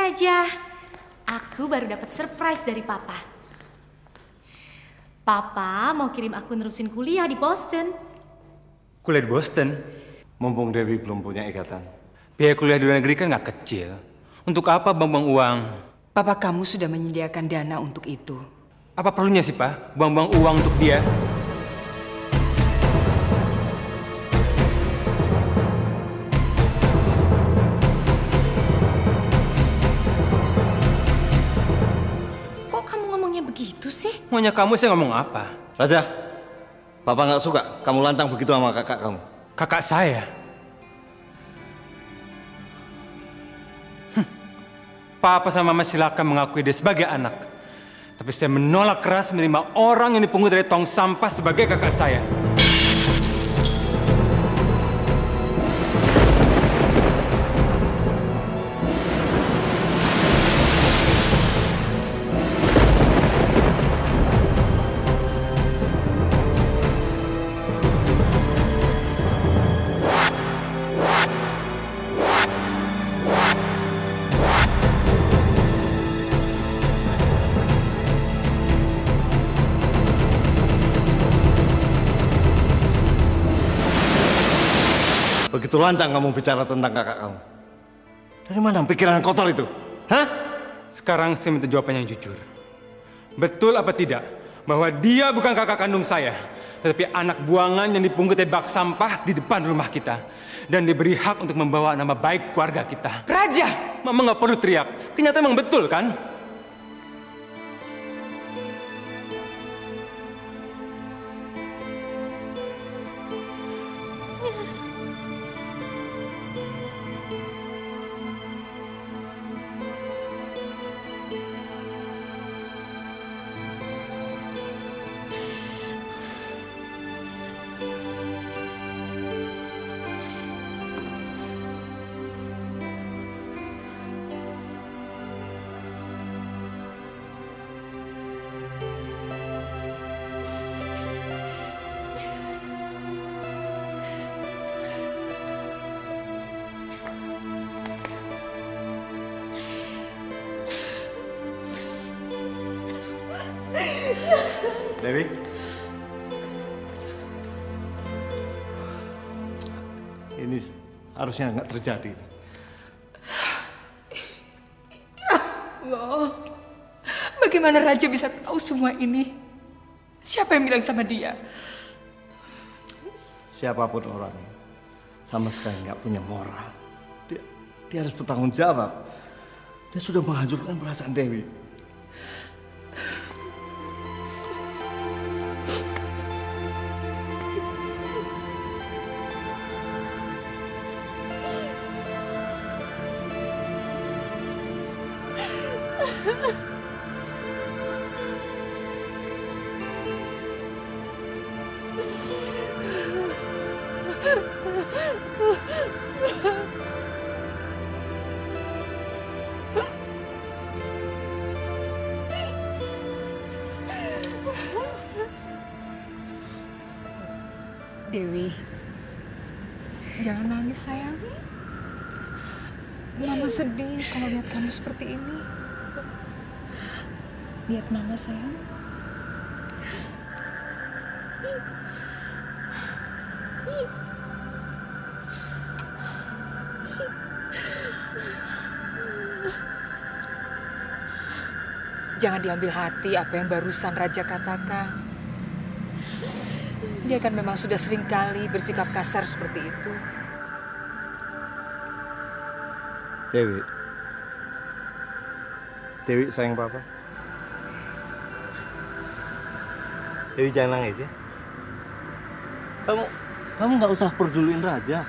Raja. Aku baru dapat surprise dari Papa. Papa mau kirim aku nerusin kuliah di Boston. Kuliah di Boston? Mumpung Dewi belum punya ikatan. Biaya kuliah di luar negeri kan nggak kecil. Untuk apa buang-buang uang? Papa kamu sudah menyediakan dana untuk itu. Apa perlunya sih, Pak? Buang-buang uang untuk dia? Kok kamu ngomongnya begitu sih? Maunya kamu saya ngomong apa? Raja, Papa nggak suka kamu lancang begitu sama kakak kamu. Kakak saya? Papa sama Mama silakan mengakui dia sebagai anak. Tapi saya menolak keras menerima orang yang dipungut dari tong sampah sebagai kakak saya. Begitu lancang kamu bicara tentang kakak kamu. Dari mana pikiran kotor itu? Hah? Sekarang saya minta jawaban yang jujur. Betul apa tidak bahwa dia bukan kakak kandung saya, tetapi anak buangan yang dipungut dari bak sampah di depan rumah kita dan diberi hak untuk membawa nama baik keluarga kita. Raja! Mama nggak perlu teriak. Kenyataan memang betul kan? Dewi? Ini harusnya nggak terjadi. Allah, bagaimana Raja bisa tahu semua ini? Siapa yang bilang sama dia? Siapapun orangnya, sama sekali nggak punya moral. Dia harus bertanggung jawab. Dia sudah menghancurkan perasaan Dewi. Dewi, jangan nangis sayang. Mama sedih kalau lihat kamu seperti ini. Lihat Mama sayang. Jangan diambil hati apa yang barusan Raja katakan. Dia kan memang sudah sering kali bersikap kasar seperti itu. Dewi. Dewi sayang Papa. Dewi jangan nangis ya. Kamu nggak usah peduliin Raja.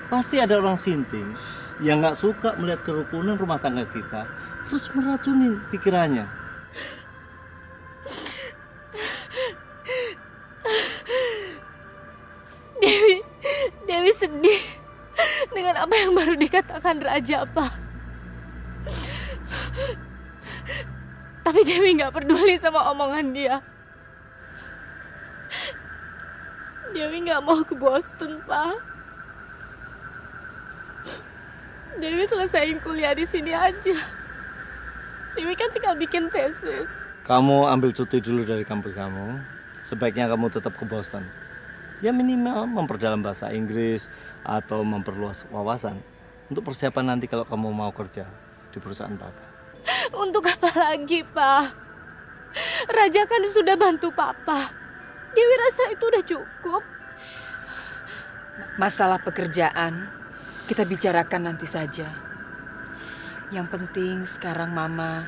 Pasti ada orang sinting yang nggak suka melihat kerukunan rumah tangga kita, terus meracunin pikirannya. Dewi sedih dengan apa yang baru dikatakan Raja, Pak. Tapi Dewi nggak peduli sama omongan dia. Dewi nggak mau ke Boston, Pak. Dewi selesaiin kuliah di sini aja. Dewi kan tinggal bikin tesis. Kamu ambil cuti dulu dari kampus kamu. Sebaiknya kamu tetap ke Boston. Ya minimal memperdalam bahasa Inggris atau memperluas wawasan untuk persiapan nanti kalau kamu mau kerja di perusahaan Papa. Untuk apa lagi, Pak? Raja kan sudah bantu Papa. Dewi rasa itu udah cukup. Masalah pekerjaan kita bicarakan nanti saja. Yang penting sekarang Mama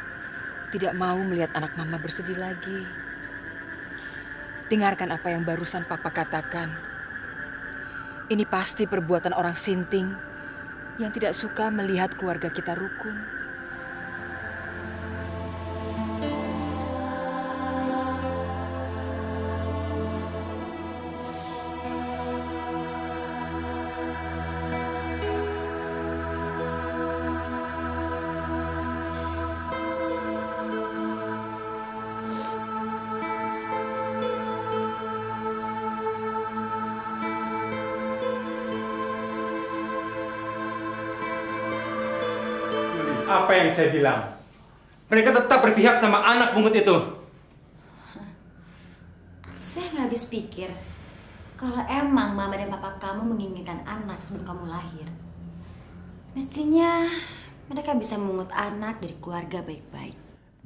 tidak mau melihat anak Mama bersedih lagi. Dengarkan apa yang barusan Papa katakan. Ini pasti perbuatan orang sinting yang tidak suka melihat keluarga kita rukun. Apa yang saya bilang? Mereka tetap berpihak sama anak pungut itu. Saya nggak habis pikir kalau emang mama dan papa kamu menginginkan anak sebelum kamu lahir. Mestinya mereka bisa memungut anak dari keluarga baik-baik.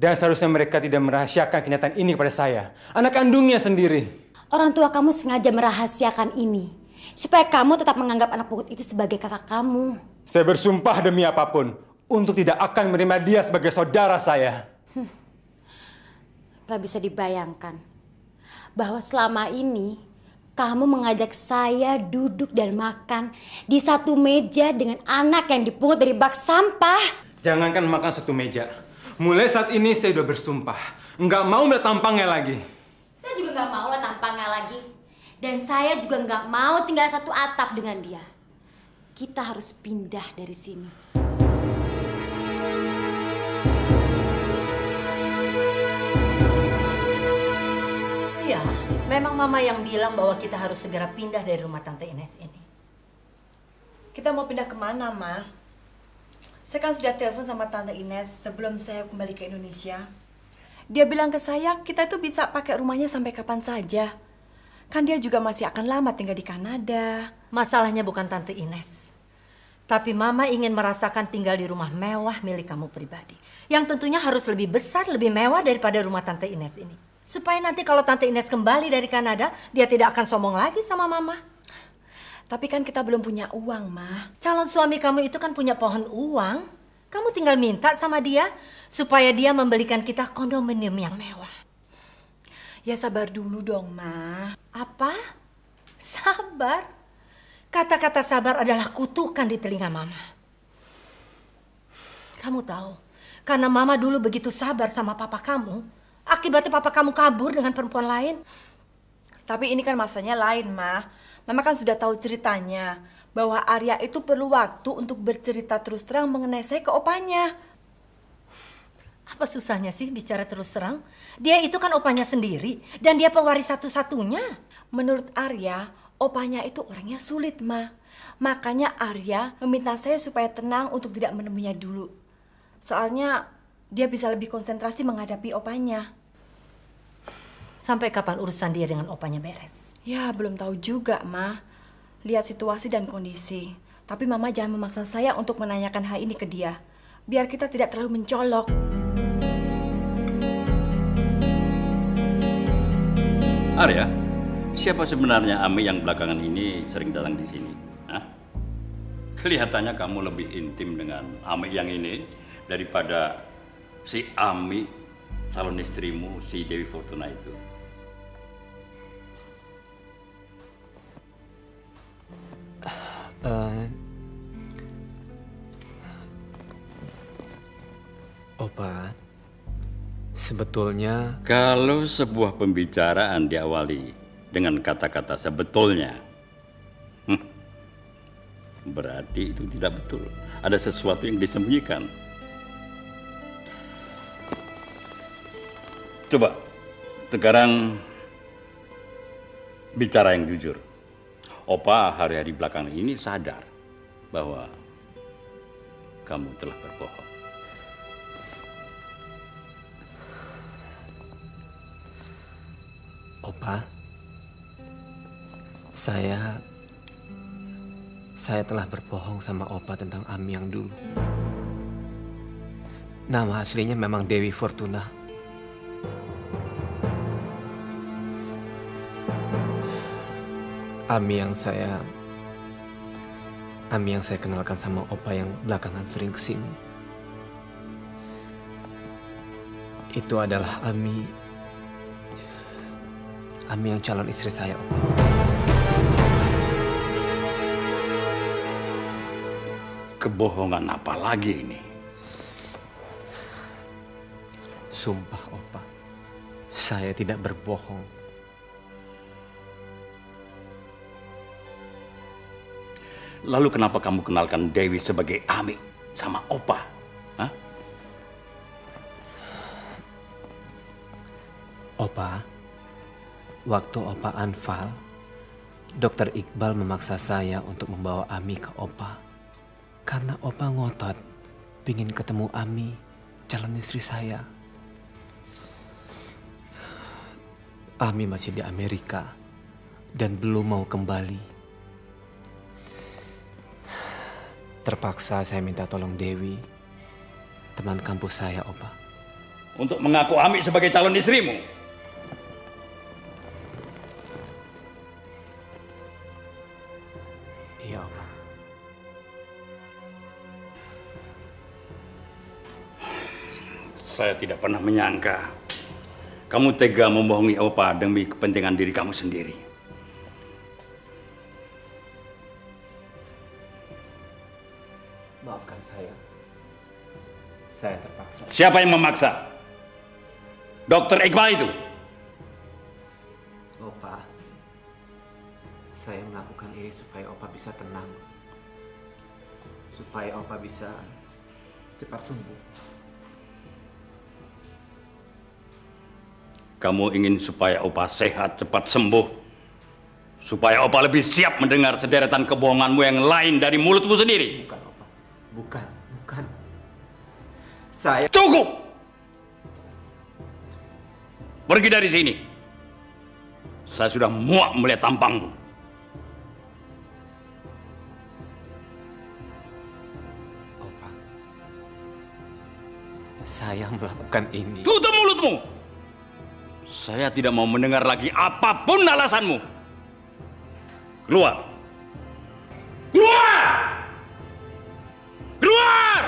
Dan seharusnya mereka tidak merahasiakan kenyataan ini kepada saya, anak kandungnya sendiri. Orang tua kamu sengaja merahasiakan ini supaya kamu tetap menganggap anak pungut itu sebagai kakak kamu. Saya bersumpah demi apapun untuk tidak akan menerima dia sebagai saudara saya. Gak bisa dibayangkan bahwa selama ini kamu mengajak saya duduk dan makan di satu meja dengan anak yang dipungut dari bak sampah. Jangankan makan satu meja. Mulai saat ini saya sudah bersumpah. Nggak mau melihat tampangnya lagi. Saya juga nggak mau lah tampangnya lagi. Dan saya juga nggak mau tinggal satu atap dengan dia. Kita harus pindah dari sini. Iya, memang Mama yang bilang bahwa kita harus segera pindah dari rumah Tante Ines ini. Kita mau pindah kemana, Ma? Saya kan sudah telepon sama Tante Ines sebelum saya kembali ke Indonesia. Dia bilang ke saya, kita itu bisa pakai rumahnya sampai kapan saja. Kan dia juga masih akan lama tinggal di Kanada. Masalahnya bukan Tante Ines. Tapi Mama ingin merasakan tinggal di rumah mewah milik kamu pribadi. Yang tentunya harus lebih besar, lebih mewah daripada rumah Tante Ines ini. Supaya nanti kalau Tante Ines kembali dari Kanada, dia tidak akan sombong lagi sama Mama. Tapi kan kita belum punya uang, Ma. Calon suami kamu itu kan punya pohon uang. Kamu tinggal minta sama dia supaya dia membelikan kita kondominium yang mewah. Ya sabar dulu dong, Ma. Apa? Sabar? Kata-kata sabar adalah kutukan di telinga Mama. Kamu tahu, karena Mama dulu begitu sabar sama papa kamu, akibatnya papa kamu kabur dengan perempuan lain. Tapi ini kan masanya lain, Ma. Mama kan sudah tahu ceritanya. Bahwa Arya itu perlu waktu untuk bercerita terus terang mengenai saya ke opanya. Apa susahnya sih bicara terus terang? Dia itu kan opanya sendiri dan dia pewaris satu-satunya. Menurut Arya, opanya itu orangnya sulit, Ma. Makanya Arya meminta saya supaya tenang untuk tidak menemuinya dulu. Soalnya dia bisa lebih konsentrasi menghadapi opanya. Sampai kapan urusan dia dengan opanya beres? Ya, belum tahu juga, Ma. Lihat situasi dan kondisi. Tapi Mama jangan memaksa saya untuk menanyakan hal ini ke dia. Biar kita tidak terlalu mencolok. Arya, siapa sebenarnya Ami yang belakangan ini sering datang di sini? Hah? Kelihatannya kamu lebih intim dengan Ami yang ini daripada si Ami, calon istrimu, si Dewi Fortuna itu. Opa, sebetulnya... Kalau sebuah pembicaraan diawali dengan kata-kata sebetulnya, berarti itu tidak betul. Ada sesuatu yang disembunyikan. Coba, sekarang bicara yang jujur. Opa hari-hari belakangan ini sadar bahwa kamu telah berbohong. Opa, saya telah berbohong sama Opa tentang Ami yang dulu. Nama aslinya memang Dewi Fortuna. Ami yang saya kenalkan sama Opa yang belakangan sering kesini. Itu adalah Ami yang calon istri saya, Opa. Kebohongan apa lagi ini? Sumpah, Opa, saya tidak berbohong. Lalu kenapa kamu kenalkan Dewi sebagai Ami sama Opa? Hah? Opa, waktu Opa anfal, Dokter Iqbal memaksa saya untuk membawa Ami ke Opa. Karena Opa ngotot pingin ketemu Ami, calon istri saya. Ami masih di Amerika dan belum mau kembali. Terpaksa saya minta tolong Dewi, teman kampus saya, Opa. Untuk mengaku Ami sebagai calon istrimu? Iya, Opa. Saya tidak pernah menyangka kamu tega membohongi Opa demi kepentingan diri kamu sendiri. Maafkan saya. Saya terpaksa. Siapa yang memaksa? Dokter Iqbal itu? Opa, saya melakukan ini supaya Opa bisa tenang. Supaya Opa bisa cepat sembuh. Kamu ingin supaya Opa sehat, cepat sembuh. Supaya Opa lebih siap mendengar sederetan kebohonganmu yang lain dari mulutmu sendiri. Bukan, Opa. Bukan. Saya... Cukup! Pergi dari sini. Saya sudah muak melihat tampangmu. Opa, saya melakukan ini. Tutup mulutmu! Saya tidak mau mendengar lagi apapun alasanmu. Keluar! Keluar! Keluar!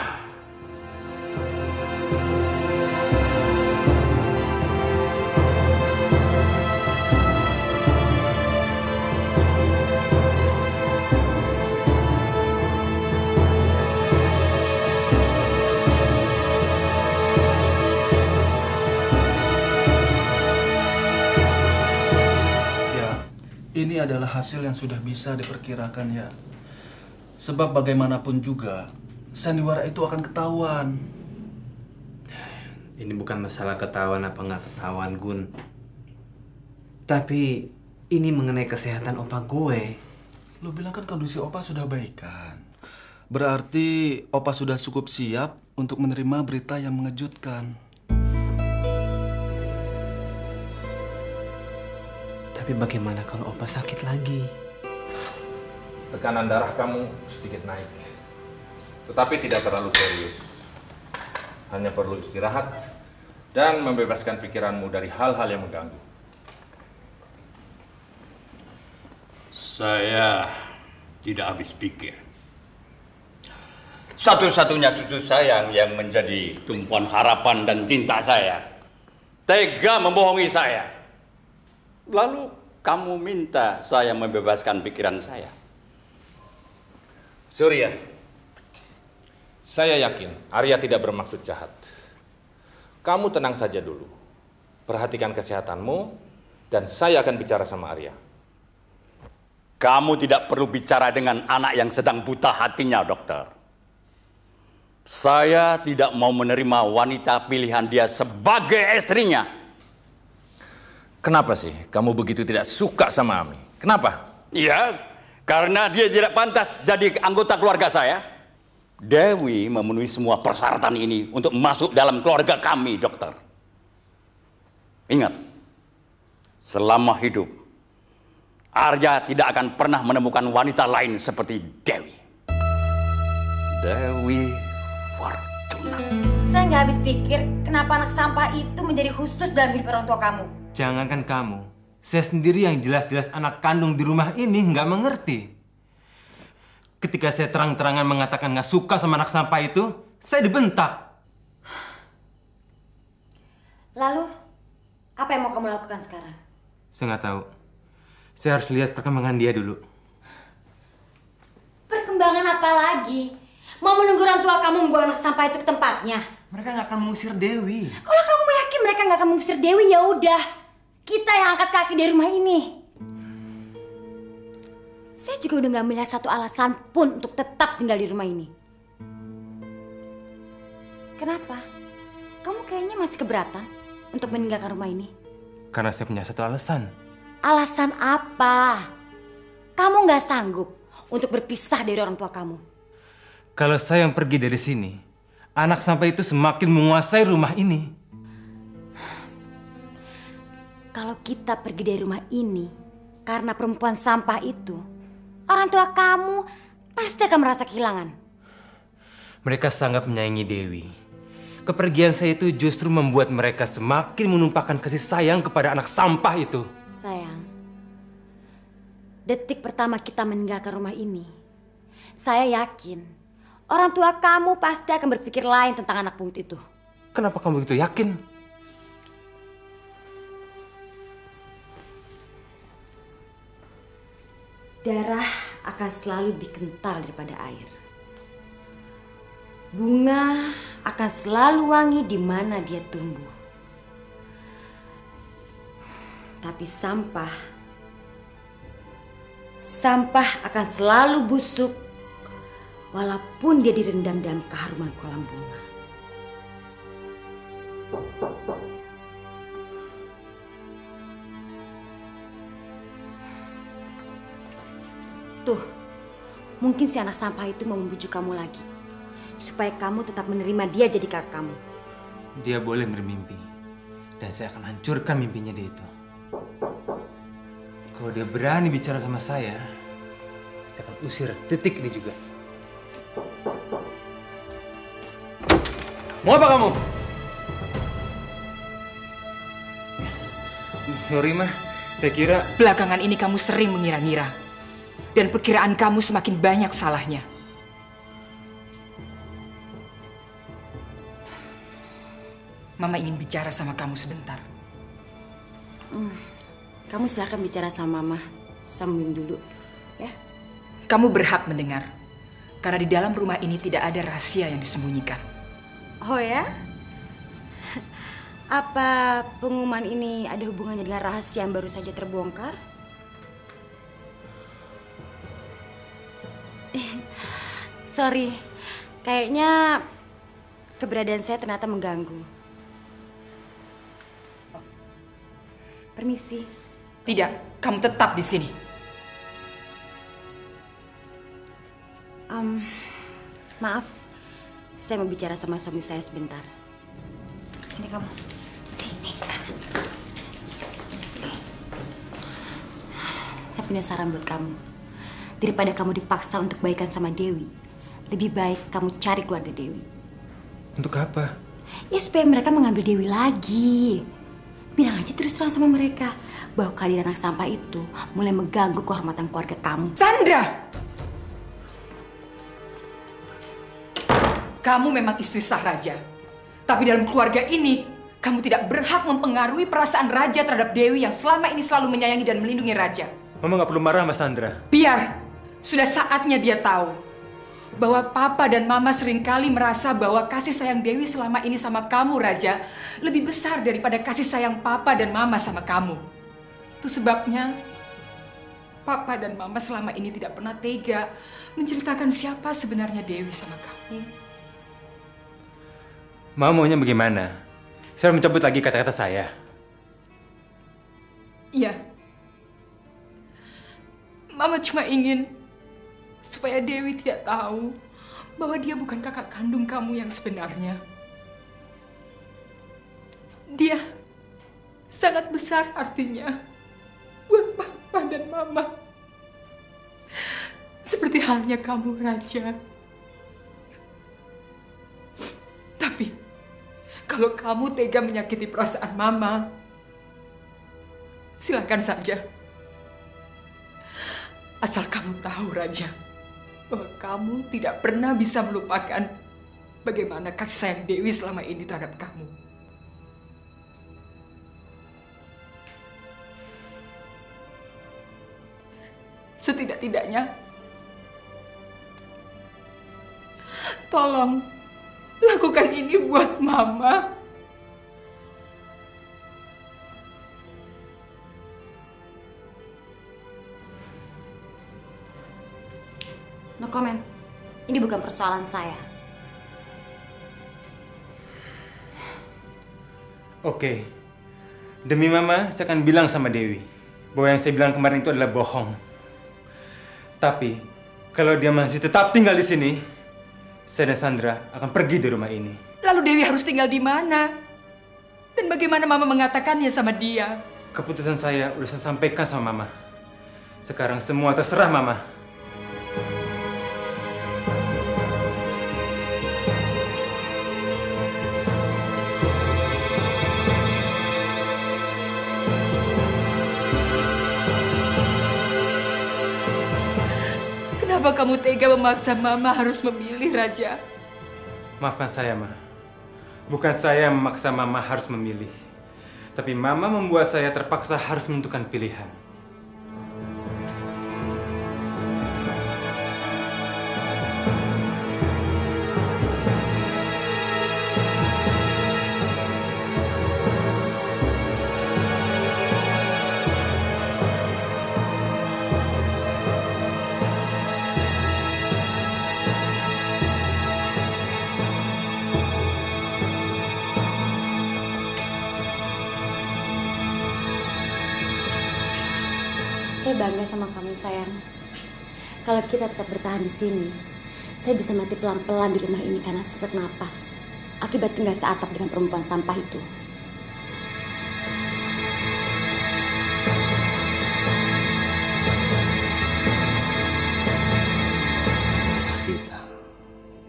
Ini adalah hasil yang sudah bisa diperkirakan ya. Sebab bagaimanapun juga, sandiwara itu akan ketahuan. Ini bukan masalah ketahuan apa nggak ketahuan, Gun. Tapi ini mengenai kesehatan Opa gue. Lo bilang kan kondisi Opa sudah baikan. Berarti Opa sudah cukup siap untuk menerima berita yang mengejutkan. Tapi bagaimana kalau Opa sakit lagi? Tekanan darah kamu sedikit naik. Tetapi tidak terlalu serius. Hanya perlu istirahat dan membebaskan pikiranmu dari hal-hal yang mengganggu. Saya tidak habis pikir. Satu-satunya cucu sayang yang menjadi tumpuan harapan dan cinta saya tega membohongi saya. Lalu kamu minta saya membebaskan pikiran saya. Surya, saya yakin Arya tidak bermaksud jahat. Kamu tenang saja dulu. Perhatikan kesehatanmu dan saya akan bicara sama Arya. Kamu tidak perlu bicara dengan anak yang sedang buta hatinya, dokter. Saya tidak mau menerima wanita pilihan dia sebagai istrinya. Kenapa sih kamu begitu tidak suka sama Ami? Kenapa? Iya, karena dia tidak pantas jadi anggota keluarga saya. Dewi memenuhi semua persyaratan ini untuk masuk dalam keluarga kami, dokter. Ingat, selama hidup, Arya tidak akan pernah menemukan wanita lain seperti Dewi. Dewi Fortuna. Saya nggak habis pikir kenapa anak sampah itu menjadi khusus dalam hidup orang tua kamu. Jangankan kamu, saya sendiri yang jelas-jelas anak kandung di rumah ini nggak mengerti. Ketika saya terang-terangan mengatakan nggak suka sama anak sampah itu, saya dibentak. Lalu, apa yang mau kamu lakukan sekarang? Saya nggak tahu. Saya harus lihat perkembangan dia dulu. Perkembangan apa lagi? Mau menunggu orang tua kamu membawa anak sampah itu ke tempatnya? Mereka nggak akan mengusir Dewi. Kalau kamu yakin mereka nggak akan mengusir Dewi, ya udah. Kita yang angkat kaki dari rumah ini. Saya juga udah nggak melihat satu alasan pun untuk tetap tinggal di rumah ini. Kenapa? Kamu kayaknya masih keberatan untuk meninggalkan rumah ini? Karena saya punya satu alasan. Alasan apa? Kamu nggak sanggup untuk berpisah dari orang tua kamu. Kalau saya yang pergi dari sini, anak sampah itu semakin menguasai rumah ini. Kalau kita pergi dari rumah ini karena perempuan sampah itu, orang tua kamu pasti akan merasa kehilangan. Mereka sangat menyayangi Dewi. Kepergian saya itu justru membuat mereka semakin menumpahkan kasih sayang kepada anak sampah itu. Sayang, detik pertama kita meninggalkan rumah ini, saya yakin orang tua kamu pasti akan berpikir lain tentang anak pungut itu. Kenapa kamu begitu yakin? Darah akan selalu lebih kental daripada air. Bunga akan selalu wangi di mana dia tumbuh. Tapi sampah akan selalu busuk walaupun dia direndam dalam keharuman kolam bunga. Tuh, mungkin si anak sampah itu mau membujuk kamu lagi. Supaya kamu tetap menerima dia jadi kakak kamu. Dia boleh bermimpi. Dan saya akan hancurkan mimpinya dia itu. Kalau dia berani bicara sama saya akan usir detik ini juga. Mau apa kamu? Sorry, Mah. Saya kira... Belakangan ini kamu sering mengira-ngira. Dan perkiraan kamu semakin banyak salahnya. Mama ingin bicara sama kamu sebentar. Kamu silakan bicara sama Mama. Sambil dulu, ya. Kamu berhak mendengar. Karena di dalam rumah ini tidak ada rahasia yang disembunyikan. Oh ya? Apa pengumuman ini ada hubungannya dengan rahasia yang baru saja terbongkar? Sorry, kayaknya keberadaan saya ternyata mengganggu. Permisi. Tidak, kamu tetap di sini. Maaf, saya mau bicara sama suami saya sebentar. Sini kamu. Sini. Saya punya saran buat kamu. Daripada kamu dipaksa untuk baikan sama Dewi, lebih baik kamu cari keluarga Dewi. Untuk apa? Ya supaya mereka mengambil Dewi lagi. Bilang aja terus terang sama mereka bahwa kalian anak sampah itu mulai mengganggu kehormatan keluarga kamu. Sandra! Kamu memang istri sah Raja. Tapi dalam keluarga ini, kamu tidak berhak mempengaruhi perasaan Raja terhadap Dewi yang selama ini selalu menyayangi dan melindungi Raja. Mama nggak perlu marah, Mas Sandra. Biar. Sudah saatnya dia tahu bahwa Papa dan Mama seringkali merasa bahwa kasih sayang Dewi selama ini sama kamu, Raja, lebih besar daripada kasih sayang Papa dan Mama sama kamu. Itu sebabnya Papa dan Mama selama ini tidak pernah tega menceritakan siapa sebenarnya Dewi sama kamu. Mama maunya bagaimana? Saya mencabut lagi kata-kata saya. Iya. Mama cuma ingin supaya Dewi tidak tahu bahwa dia bukan kakak kandung kamu yang sebenarnya. Dia sangat besar artinya buat papa dan mama. Seperti halnya kamu, Raja. Tapi kalau kamu tega menyakiti perasaan mama, silakan saja. Asal kamu tahu, Raja, bahwa kamu tidak pernah bisa melupakan bagaimana kasih sayang Dewi selama ini terhadap kamu. Setidak-tidaknya, tolong lakukan ini buat Mama. No comment. Ini bukan persoalan saya. Oke. Demi Mama, saya akan bilang sama Dewi bahwa yang saya bilang kemarin itu adalah bohong. Tapi, kalau dia masih tetap tinggal di sini, saya dan Sandra akan pergi dari rumah ini. Lalu Dewi harus tinggal di mana? Dan bagaimana Mama mengatakannya sama dia? Keputusan saya udah saya sampaikan sama Mama. Sekarang semua terserah Mama. Kenapa kamu tega memaksa Mama harus memilih, Raja? Maafkan saya, Ma. Bukan saya yang memaksa Mama harus memilih. Tapi Mama membuat saya terpaksa harus menentukan pilihan. Saya bangga sama kamu, sayang. Kalau kita tetap bertahan di sini, saya bisa mati pelan-pelan di rumah ini karena sesak napas akibat tinggal seatap dengan perempuan sampah itu.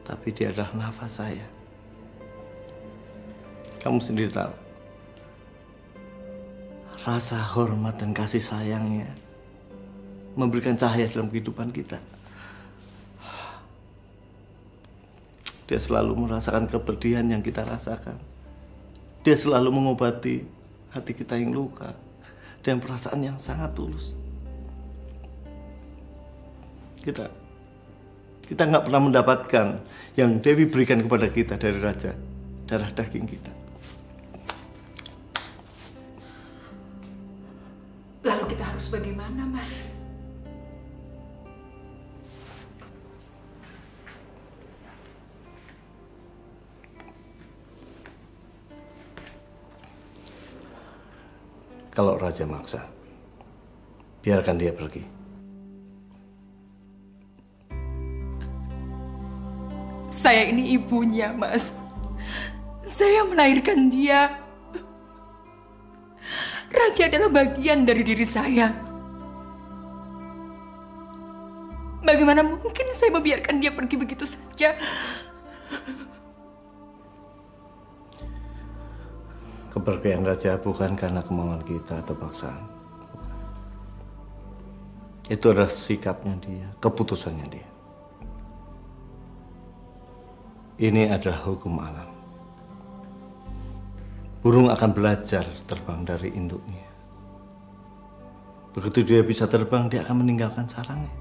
Tapi dia adalah nafas saya. Kamu sendiri tahu. Rasa hormat dan kasih sayangnya memberikan cahaya dalam kehidupan kita. Dia selalu merasakan kepedihan yang kita rasakan. Dia selalu mengobati hati kita yang luka dengan perasaan yang sangat tulus. Kita nggak pernah mendapatkan yang Dewi berikan kepada kita dari Raja, darah daging kita. Lalu kita harus bagaimana, Mas? Kalau Raja maksa, biarkan dia pergi. Saya ini ibunya, Mas. Saya melahirkan dia. Raja adalah bagian dari diri saya. Bagaimana mungkin saya membiarkan dia pergi begitu saja? Kepergian Raja bukan karena kemauan kita atau paksaan. Bukan. Itu adalah sikapnya dia, keputusannya dia. Ini adalah hukum alam. Burung akan belajar terbang dari induknya. Begitu dia bisa terbang, dia akan meninggalkan sarangnya.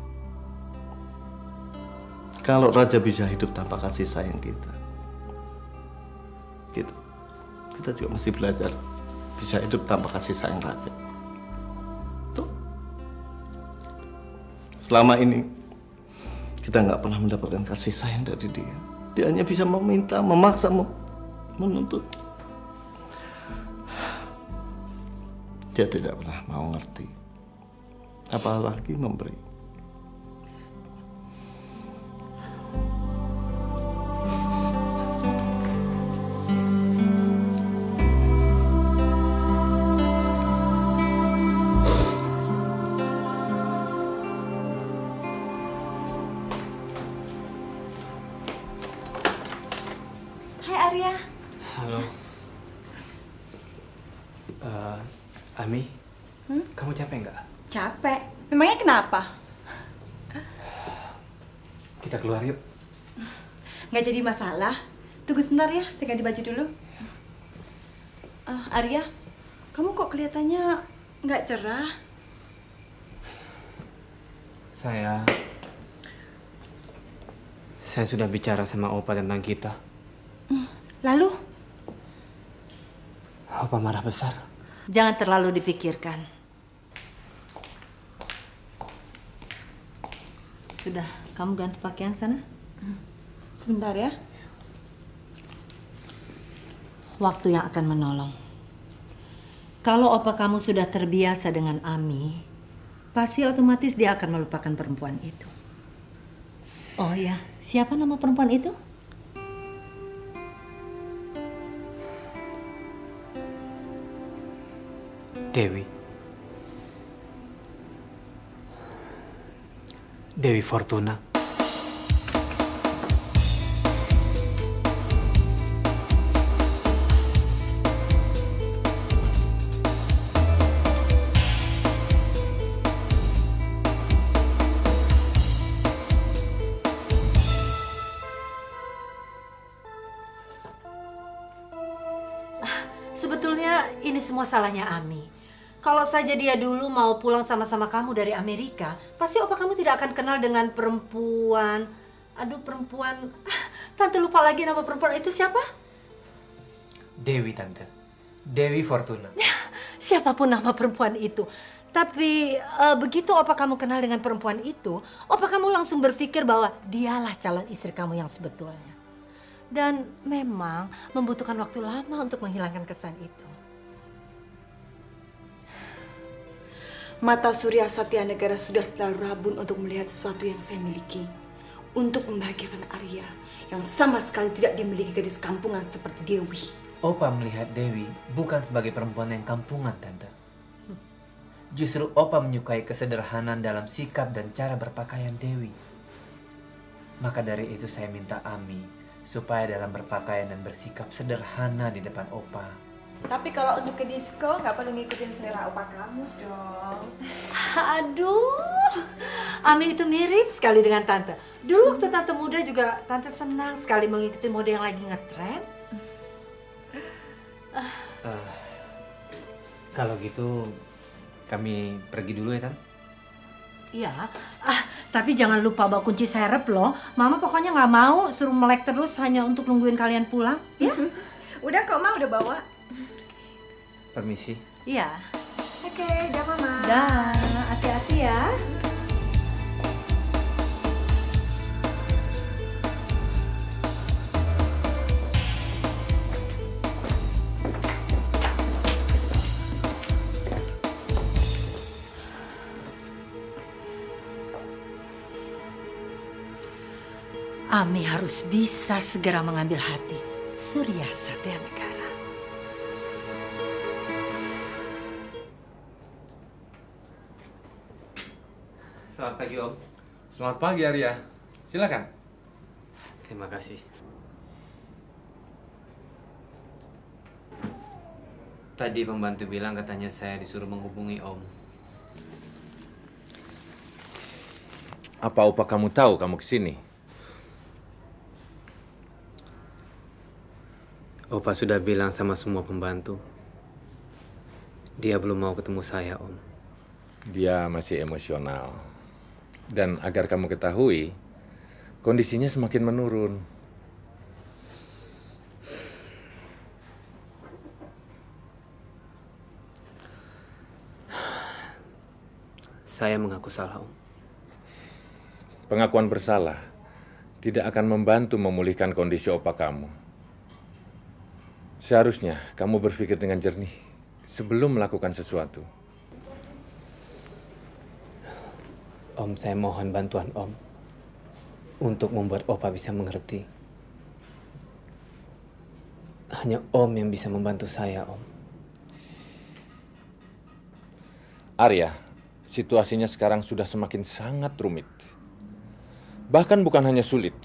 Kalau Raja bisa hidup tanpa kasih sayang kita juga mesti belajar bisa hidup tanpa kasih sayang Raja. Tuh. Selama ini kita nggak pernah mendapatkan kasih sayang dari dia. Dia hanya bisa meminta, memaksa, menuntut. Dia tidak pernah mau ngerti, apalagi memberi. Kenapa? Kita keluar yuk. Nggak jadi masalah. Tunggu sebentar ya, saya ganti baju dulu. Arya, kamu kok kelihatannya nggak cerah? Saya sudah bicara sama Opa tentang kita. Lalu? Opa marah besar. Jangan terlalu dipikirkan. Sudah, kamu ganti pakaian sana. Sebentar ya. Waktu yang akan menolong. Kalau opa kamu sudah terbiasa dengan Ami, pasti otomatis dia akan melupakan perempuan itu. Oh ya, siapa nama perempuan itu? Dewi. Dewi Fortuna. Sebetulnya ini semua salahnya Ami. Kalau saja dia dulu mau pulang sama-sama kamu dari Amerika, pasti opa kamu tidak akan kenal dengan perempuan. Aduh, perempuan. Tante lupa lagi nama perempuan itu siapa? Dewi, Tante. Dewi Fortuna. Siapapun nama perempuan itu. Tapi begitu opa kamu kenal dengan perempuan itu, opa kamu langsung berpikir bahwa dialah calon istri kamu yang sebetulnya. Dan memang membutuhkan waktu lama untuk menghilangkan kesan itu. Mata Surya Satya Negara sudah terlalu rabun untuk melihat sesuatu yang saya miliki. Untuk membahagiakan Arya yang sama sekali tidak dimiliki gadis kampungan seperti Dewi. Opa melihat Dewi bukan sebagai perempuan yang kampungan, Tante. Justru Opa menyukai kesederhanaan dalam sikap dan cara berpakaian Dewi. Maka dari itu saya minta Ami supaya dalam berpakaian dan bersikap sederhana di depan Opa. Tapi kalau untuk ke disco nggak perlu ngikutin selera opa kamu dong. Aduh, Ami itu mirip sekali dengan Tante. Dulu waktu Tante muda juga Tante senang sekali mengikuti mode yang lagi ngetren. Kalau gitu kami pergi dulu ya, Tante. Iya, tapi jangan lupa bawa kunci serep loh. Mama pokoknya nggak mau suruh melek terus hanya untuk nungguin kalian pulang, ya? Udah kok, Ma, udah bawa. Permisi. Iya. Oke, dah Mama. Dah, hati-hati ya. Ami harus bisa segera mengambil hati Surya Satya Negara. Selamat pagi, Om. Selamat pagi, Arya. Silakan. Terima kasih. Tadi pembantu bilang katanya saya disuruh menghubungi Om. Apa Opa kamu tahu kamu kesini? Opa sudah bilang sama semua pembantu. Dia belum mau ketemu saya, Om. Dia masih emosional. Dan agar kamu ketahui, kondisinya semakin menurun. Saya mengaku salah, Om. Pengakuan bersalah tidak akan membantu memulihkan kondisi opa kamu. Seharusnya kamu berpikir dengan jernih sebelum melakukan sesuatu. Om, saya mohon bantuan Om untuk membuat Opa bisa mengerti. Hanya Om yang bisa membantu saya, Om. Arya, situasinya sekarang sudah semakin sangat rumit. Bahkan bukan hanya sulit,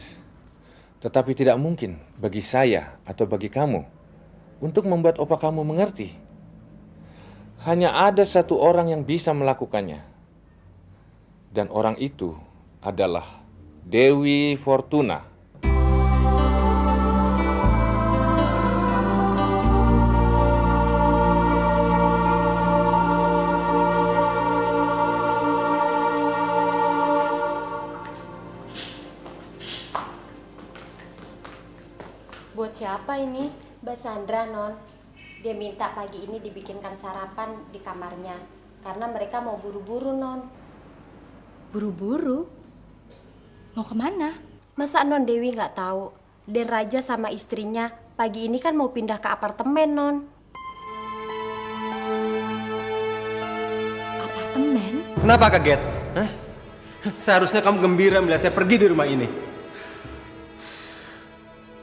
tetapi tidak mungkin bagi saya atau bagi kamu untuk membuat opa kamu mengerti. Hanya ada satu orang yang bisa melakukannya. Dan orang itu adalah Dewi Fortuna. Buat siapa ini? Mbak Sandra, Non. Dia minta pagi ini dibikinkan sarapan di kamarnya. Karena mereka mau buru-buru, Non. Buru-buru? Mau kemana? Masa Non Dewi nggak tahu? Dan Raja sama istrinya pagi ini kan mau pindah ke apartemen, Non. Apartemen? Kenapa kaget? Hah? Seharusnya kamu gembira melihat saya pergi dari rumah ini.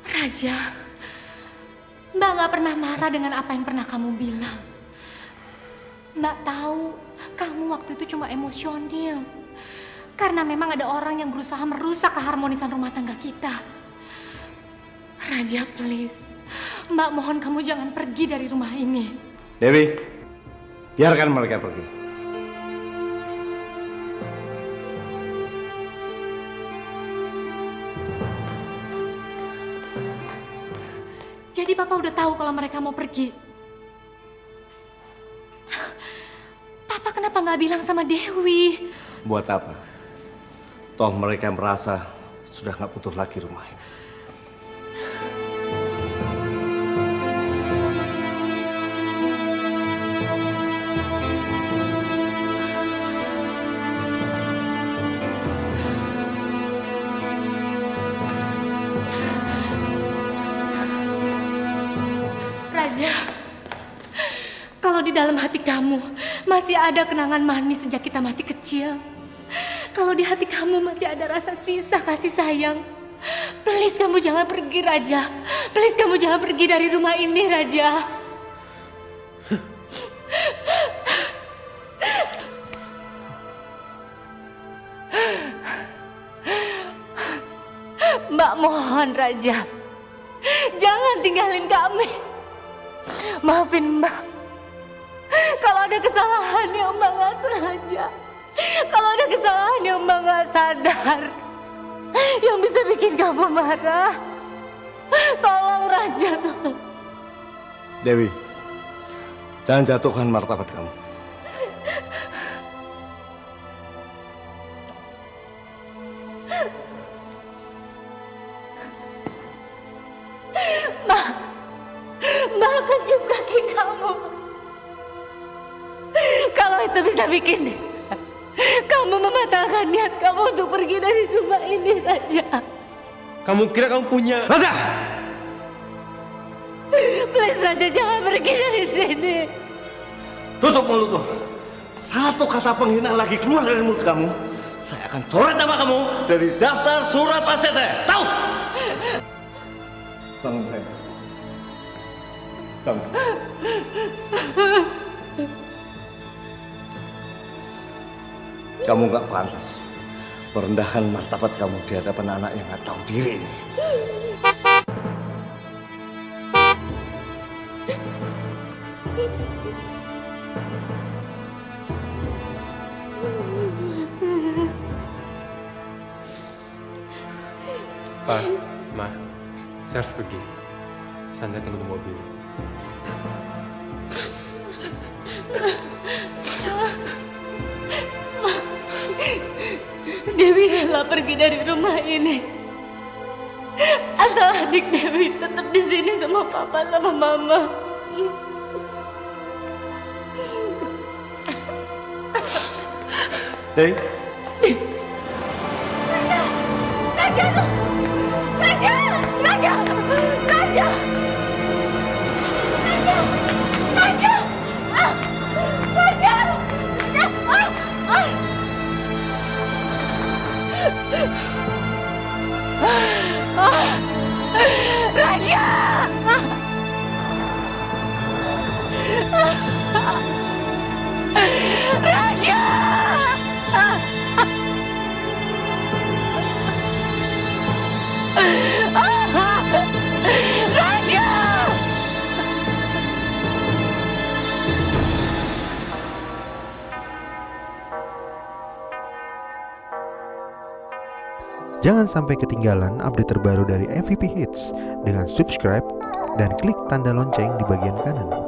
Raja, Mbak gak pernah marah dengan apa yang pernah kamu bilang. Mbak tahu kamu waktu itu cuma emosional. Karena memang ada orang yang berusaha merusak keharmonisan rumah tangga kita. Raja, please. Mbak mohon kamu jangan pergi dari rumah ini. Dewi, biarkan mereka pergi. Jadi Papa udah tahu kalau mereka mau pergi. Papa kenapa nggak bilang sama Dewi? Buat apa? Toh mereka merasa sudah nggak butuh lagi rumah ini. Raja, kalau di dalam hati kamu masih ada kenangan manis sejak kita masih kecil, kalau di hati kamu masih ada rasa sisa kasih sayang, please kamu jangan pergi, Raja. Please kamu jangan pergi dari rumah ini, Raja. Mbak mohon, Raja, jangan tinggalin kami. Maafin Mbak. Kalau ada kesalahan yang Mbak gak sengaja, kalau ada kesalahan yang Mbak gak sadar, yang bisa bikin kamu marah, tolong Raja, tolong. Dewi, jangan jatuhkan martabat kamu. Mbak akan cium kaki kamu. Kalau itu bisa bikin kamu membatalkan niat kamu untuk pergi dari rumah ini, Raja. Kamu kira kamu punya... Raja! Please, Raja, jangan pergi dari sini. Tutup mulutmu. Satu kata penghinaan lagi keluar dari mulut kamu, saya akan coret nama kamu dari daftar surat wasiat saya. Tahu? Bangun saya. Bangun. Kamu gak pantas merendahkan martabat kamu di hadapan anak yang gak tahu diri. Pak, Ma, saya harus pergi. Sandra tunggu di mobil. Dewi rela pergi dari rumah ini. Asal adik Dewi tetap di sini sama Papa sama Mama. Dewi. Raja! Raja! Raja! Raja! Raja! Raja! Ah! Raja! Ah! Ah! Ah! Raja! Raja! Raja! Jangan sampai ketinggalan update terbaru dari MVP Hits dengan subscribe dan klik tanda lonceng di bagian kanan.